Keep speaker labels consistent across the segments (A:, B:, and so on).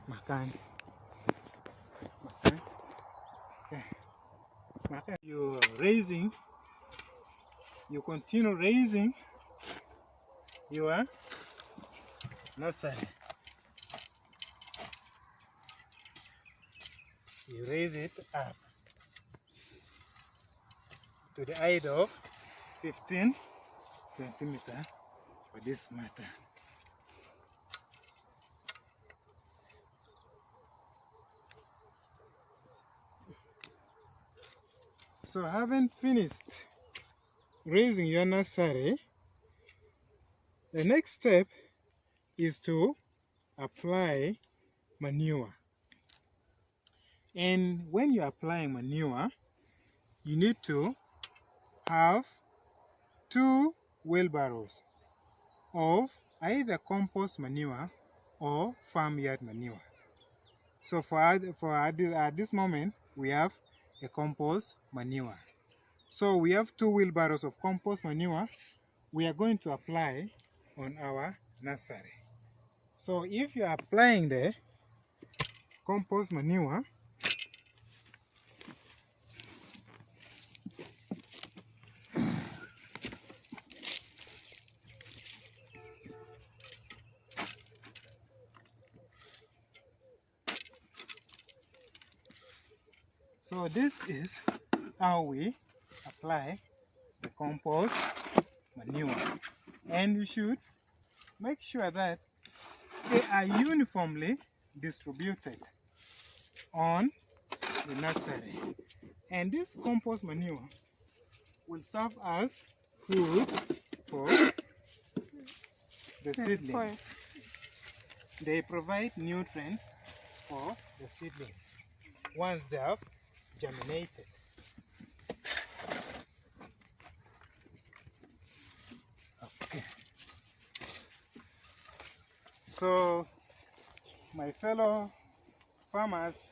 A: Makan. Okay. Makan. You're raising, you continue raising your nursery. You raise it up to the height of 15 centimeters for this matter. So having finished raising your nursery, the next step is to apply manure. And when you're applying manure, you need to have 2 wheelbarrows of either compost manure or farmyard manure. So at this moment, we have a compost manure. So we have 2 wheelbarrows of compost manure we are going to apply on our nursery. So if you are applying the compost manure, so this is how we apply the compost manure. And you should make sure that they are uniformly distributed on the nursery. And this compost manure will serve as food for the seedlings. They provide nutrients for the seedlings once they have germinated. Okay. So, my fellow farmers,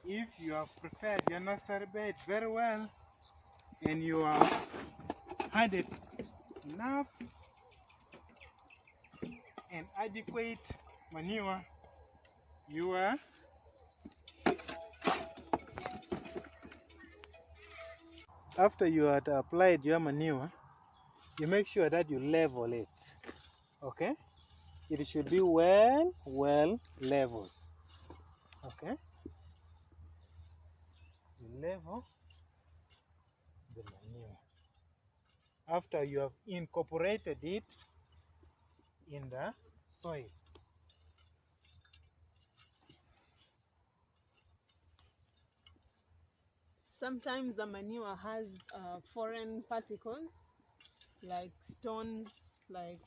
A: if you have prepared your nursery bed very well and you have added enough and adequate manure, you are after you had applied your manure, you make sure that you level it. Okay, it should be well leveled. Okay, you level the manure after you have incorporated it in the soil.
B: Sometimes the manure has foreign particles like stones, like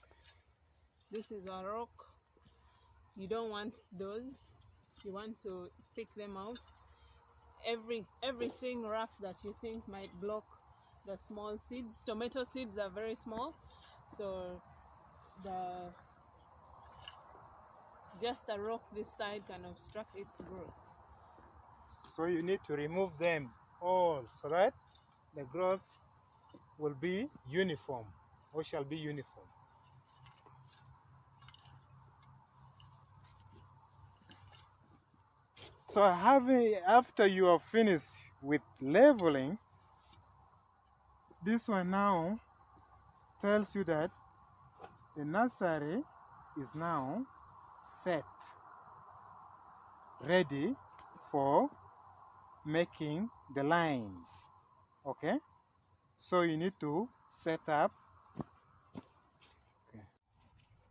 B: this is a rock. You don't want those. You want to pick them out. Everything rough that you think might block the small seeds. Tomato seeds are very small, so just a rock this side can obstruct its growth.
A: So you need to remove them all so that the growth will be uniform or shall be uniform. So after you have finished with leveling, this one now tells you that the nursery is now set, ready for making the lines. Okay, so you need to set up.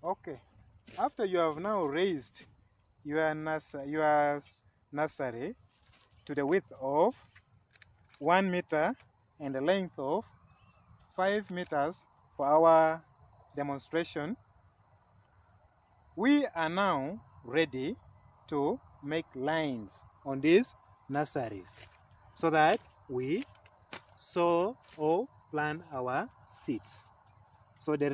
A: Okay, after you have now raised your nursery to the width of 1 meter and the length of 5 meters for our demonstration, we are now ready to make lines on these nurseries so that we sow or plant our seeds. So the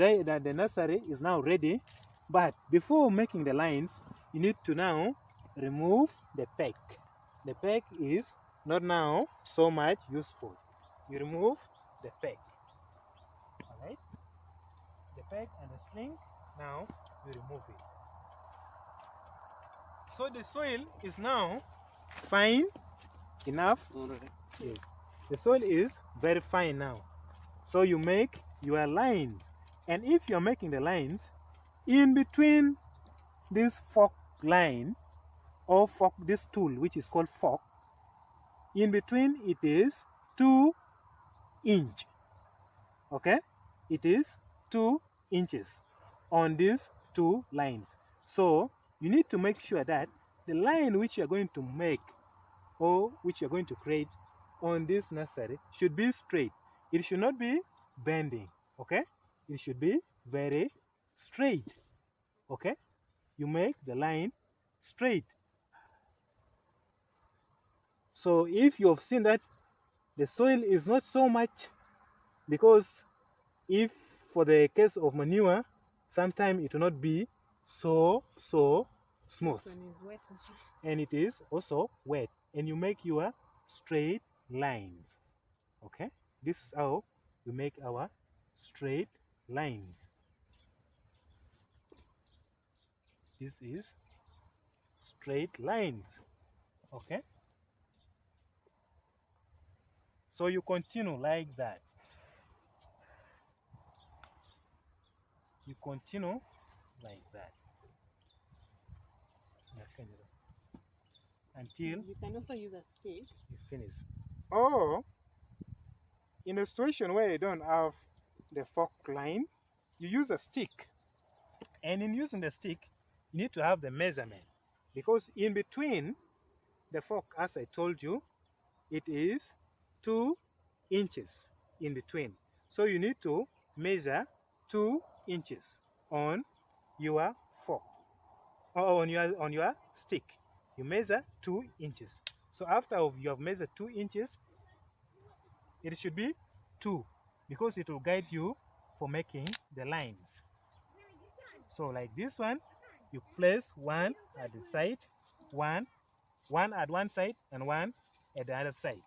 A: nursery is now ready, but before making the lines, you need to now remove the peg. The peg is not now so much useful. You remove the peg. Alright? The peg and the string, now you remove it. So the soil is now fine enough. Yes, the soil is very fine now. So you make your lines, and if you're making the lines in between this fork line or fork, this tool which is called fork, in between it is 2 inch. Okay, it is 2 inches on these two lines. So you need to make sure that the line which you are going to make or which you are going to create on this nursery should be straight. It should not be bending. Okay, it should be very straight. Okay, you make the line straight. So if you have seen that the soil is not so much, because if for the case of manure, sometimes it will not be so smooth.
B: This one is wet also.
A: And it is also wet, and you make your straight lines. Okay, this is how we make our straight lines. This is straight lines. Okay, so you continue like that. You continue like that. Until
B: You can also use a stick.
A: you finish. Or in a situation where you don't have the fork line, you use a stick. And in using the stick, you need to have the measurement, because in between the fork, as I told you, it is 2 inches in between. So you need to measure 2 inches on your fork or on your stick. You measure 2 inches. So after you have measured 2 inches, it should be 2, because it will guide you for making the lines. So like this one, you place one at the side, one at one side and one at the other side.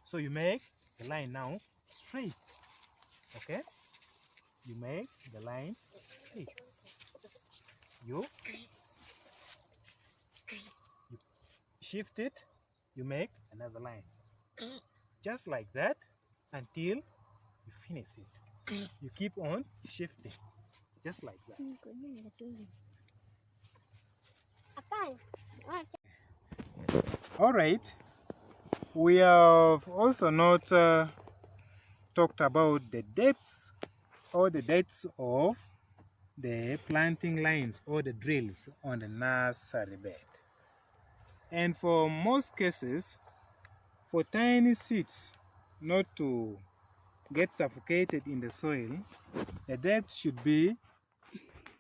A: So you make the line now straight. Okay, you make the line straight. You shift it, you make another line, just like that, until you finish it. You keep on shifting, just like that. All right, we have also not talked about the depths or the depths of the planting lines or the drills on the nursery bed. And for most cases, for tiny seeds not to get suffocated in the soil, the depth should be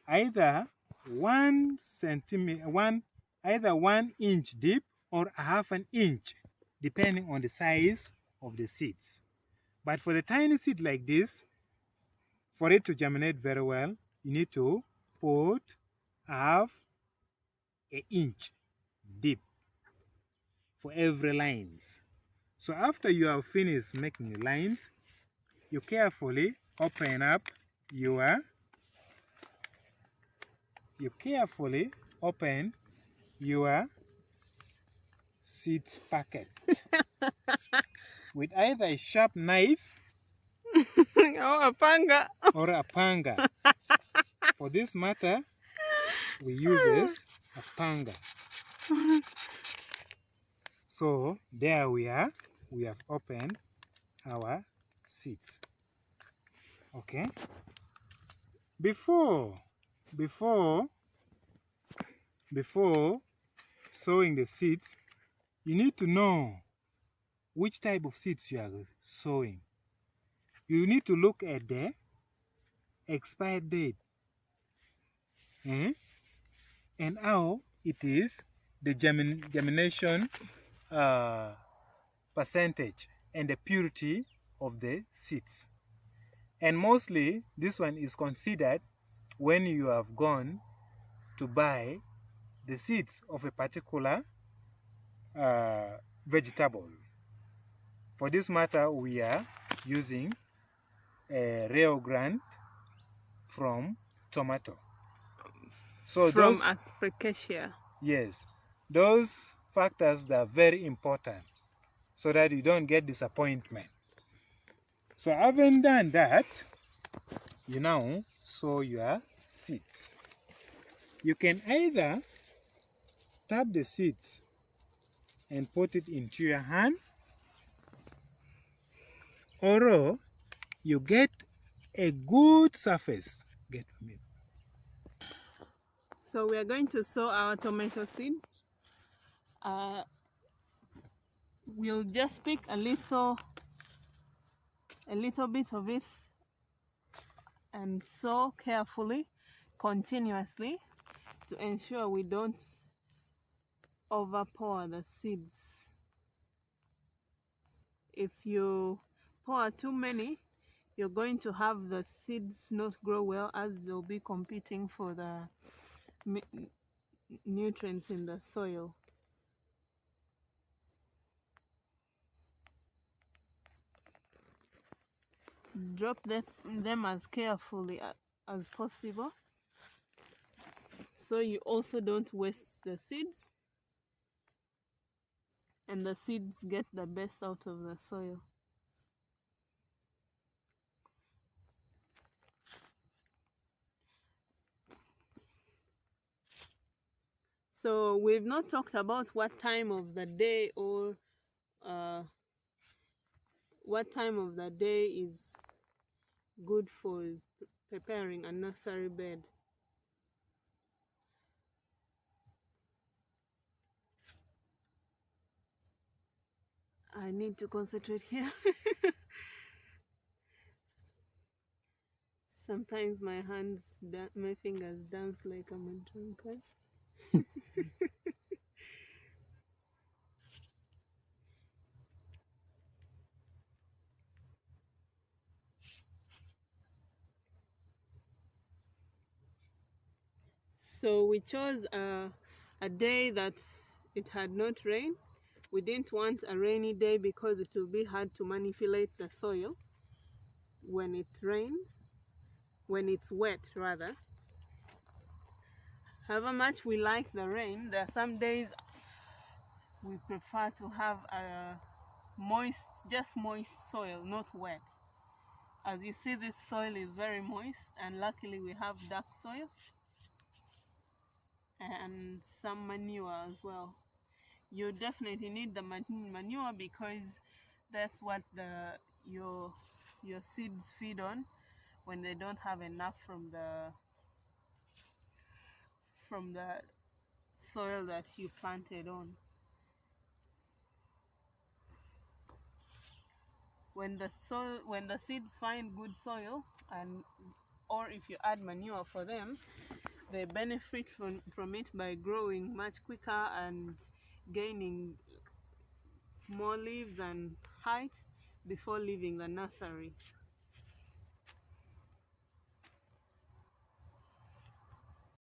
A: either 1 centimeter, either 1 inch deep or half an inch, depending on the size of the seeds. But for the tiny seed like this, for it to germinate very well, you need to put half an inch deep for every lines. So after you have finished making the lines, you carefully open up your seeds packet with either a sharp knife
B: Oh, a panga.
A: or a panga. For this matter, we use a panga. So there we are. We have opened our seeds. Okay. Before sowing the seeds, you need to know which type of seeds you are sowing. You need to look at the expired date and how it is, the germination percentage and the purity of the seeds. And mostly this one is considered when you have gone to buy the seeds of a particular vegetable. For this matter, we are using a Rio Grande from tomato. So
B: from
A: those,
B: Africacia.
A: yes, Those factors that are very important so that you don't get disappointment. So having done that, you now sow your seeds. You can either tap the seeds and put it into your hand, or you get a good surface. Get from it.
B: So we are going to sow our tomato seed. We'll just pick a little bit of it and sow carefully, continuously, to ensure we don't overpour the seeds. If you pour too many, you're going to have the seeds not grow well, as they'll be competing for the nutrients in the soil. Drop them as carefully as possible, so you also don't waste the seeds and the seeds get the best out of the soil. So we've not talked about what time of the day or what time of the day is good for preparing a nursery bed. I need to concentrate here. Sometimes my fingers dance like I'm a drunkard. So we chose a day that it had not rained. We didn't want a rainy day because it will be hard to manipulate the soil when it rains, when it's wet rather. However much we like the rain, there are some days we prefer to have a just moist soil, not wet. As you see, this soil is very moist, and luckily we have dark soil and some manure as well. You definitely need the manure because that's what your seeds feed on when they don't have enough from the soil that you planted on. When the seeds find good soil, or if you add manure for them, they benefit from it by growing much quicker and gaining more leaves and height before leaving the nursery.